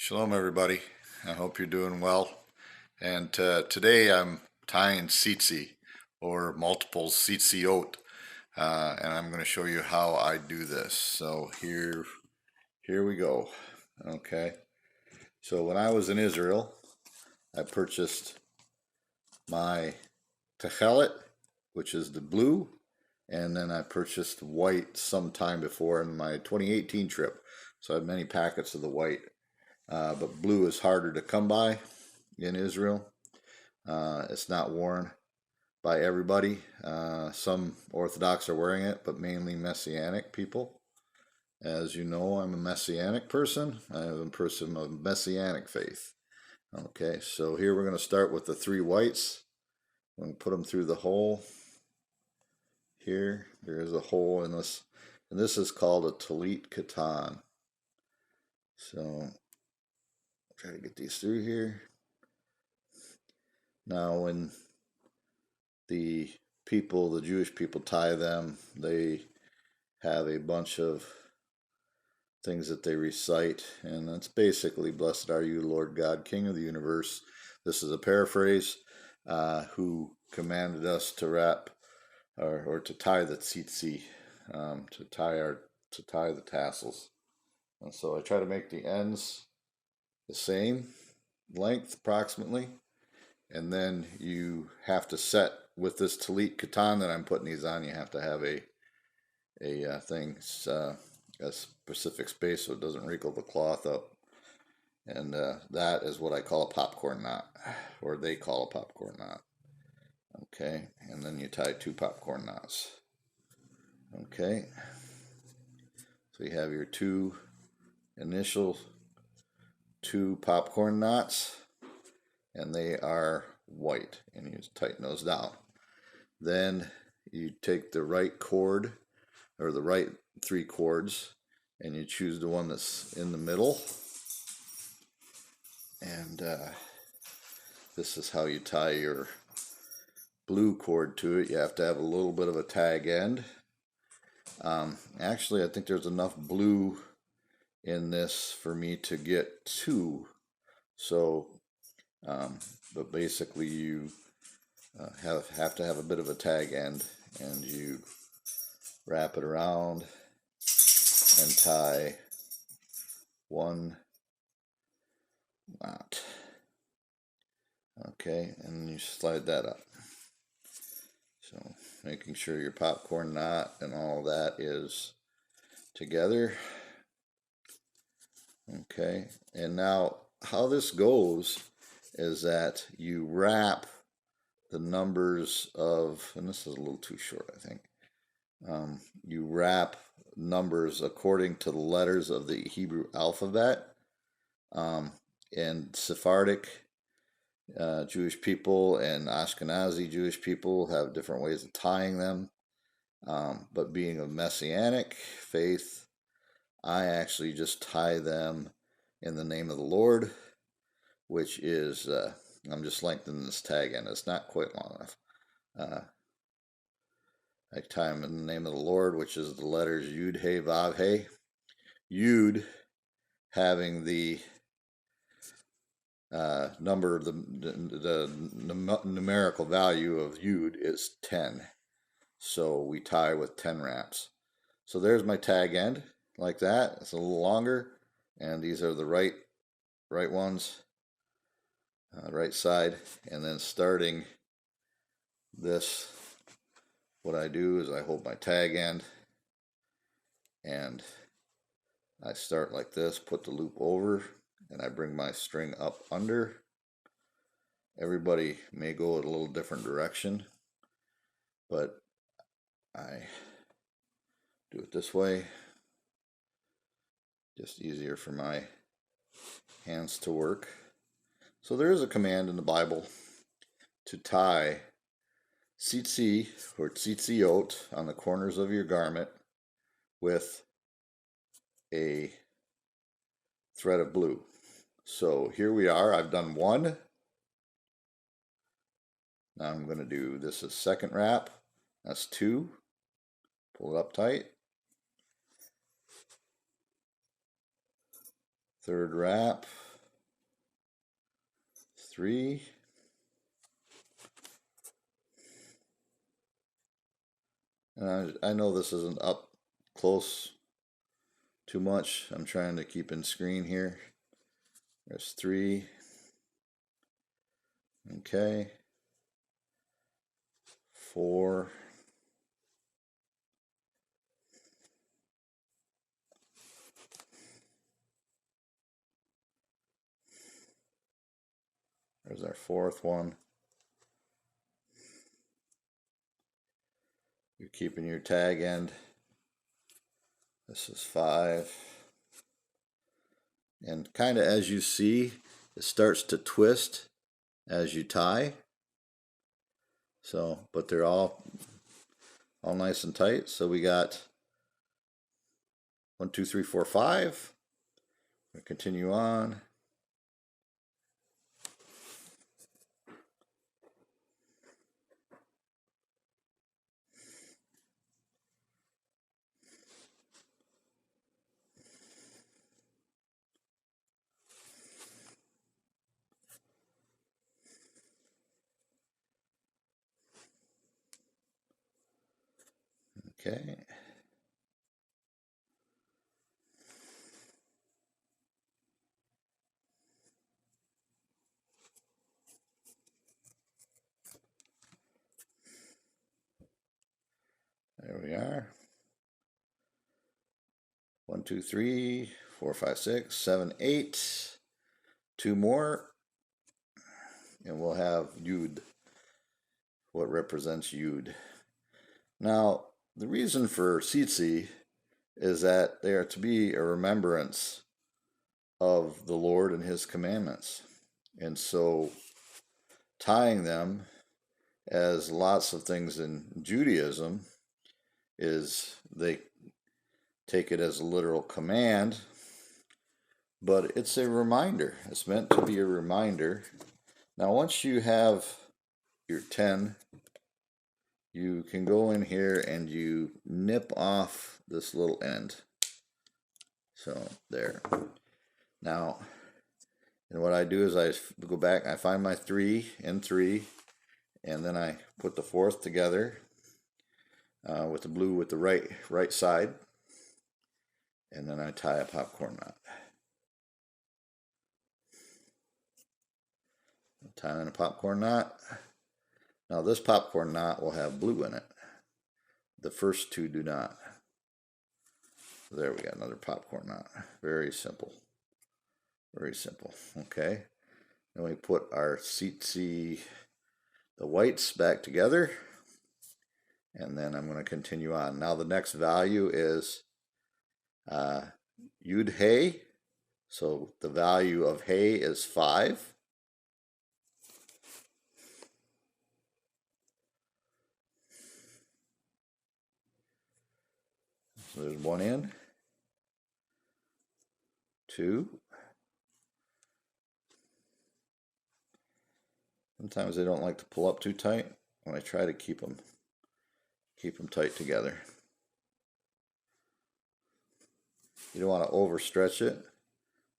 Shalom, everybody. I hope you're doing well. And today I'm tying tzitzit or multiple tzitzot, and I'm going to show you how I do this. So here we go. Okay. So when I was in Israel, I purchased my techelet, which is the blue, and then I purchased white sometime before in my 2018 trip. So I had many packets of the white. But blue is harder to come by in Israel. It's not worn by everybody. Some Orthodox are wearing it, but mainly Messianic people. As you know, I'm a Messianic person. I'm a person of Messianic faith. Okay, so here we're going to start with the three whites. I'm going to put them through the hole. Here, there is a hole in this, and this is called a Talit Katan. So try to get these through here. Now, when the Jewish people tie them, they have a bunch of things that they recite, and it's basically, "Blessed are you, Lord God, King of the universe." This is a paraphrase, who commanded us to wrap or to tie the tzitzit, to tie the tassels. And so I try to make the ends the same length approximately, and then you have to set with this Talit Katan that I'm putting these on. You have to have a specific space so it doesn't wrinkle the cloth up, and that is what I call a popcorn knot, or they call a popcorn knot. Okay, and then you tie two popcorn knots. Okay, so you have your initial two popcorn knots, and they are white, and you just tighten those down. Then you take the right cord, or the right three cords, and you choose the one that's in the middle, and this is how you tie your blue cord to it. You have to have a little bit of a tag end. Actually, I think there's enough blue in this for me to get two. So, but basically you have to have a bit of a tag end, and you wrap it around and tie one knot. Okay, and you slide that up. So making sure your popcorn knot and all that is together. Okay, and now how this goes is that you wrap the numbers of, and this is a little too short, I think. You wrap numbers according to the letters of the Hebrew alphabet. And Sephardic Jewish people and Ashkenazi Jewish people have different ways of tying them. But being of Messianic faith, I actually just tie them in the name of the Lord, which is, I'm just lengthening this tag end. It's not quite long enough. I tie them in the name of the Lord, which is the letters Yod Hey VaV Hey. Yud having the number, the numerical value of Yud is 10. So we tie with 10 wraps. So there's my tag end, like that. It's a little longer, and these are the right ones, right side. And then starting this, what I do is I hold my tag end, and I start like this, put the loop over, and I bring my string up under. Everybody may go a little different direction, but I do it this way. Just easier for my hands to work. So there is a command in the Bible to tie tzitzit or tzitziot on the corners of your garment with a thread of blue. So here we are. I've done one. Now I'm going to do, this is second wrap. That's two. Pull it up tight. Third wrap. 3. And I know this isn't up close too much. I'm trying to keep in screen here. There's 3. Okay. 4. There's our 4th one. You're keeping your tag end. This is 5. And kind of as you see, it starts to twist as you tie. So, but they're all nice and tight. So we got 1, 2, 3, 4, 5. We'll continue on. Okay. There we are. 1, 2, 3, 4, 5, 6, 7, 8. 2 more. And we'll have Yud, what represents Yud. Now, the reason for Tzitzit is that they are to be a remembrance of the Lord and His commandments. And so tying them, as lots of things in Judaism, is they take it as a literal command, but it's a reminder. It's meant to be a reminder. Now, once you have your 10, you can go in here and you nip off this little end. So there. Now, and what I do is I go back, I find my 3 and 3, and then I put the 4th together with the blue with the right side, and then I tie a popcorn knot. Tying a popcorn knot. Now this popcorn knot will have blue in it. The first 2 do not. There we got another popcorn knot. Very simple. Very simple. Okay. Then we put our Tzitzit, the whites, back together. And then I'm going to continue on. Now the next value is Yod Hey. So the value of Hey is 5. So there's 1 in. 2. Sometimes they don't like to pull up too tight, and I try to keep them tight together. You don't want to overstretch it.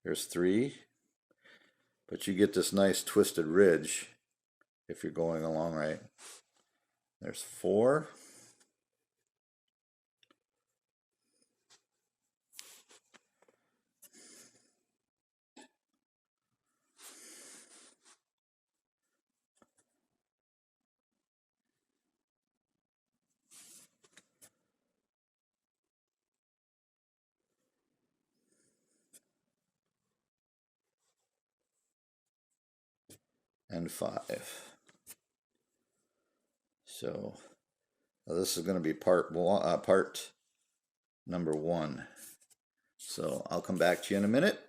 There's 3, but you get this nice twisted ridge if you're going along right. There's 4. And 5. So this is going to be part number 1. So I'll come back to you in a minute.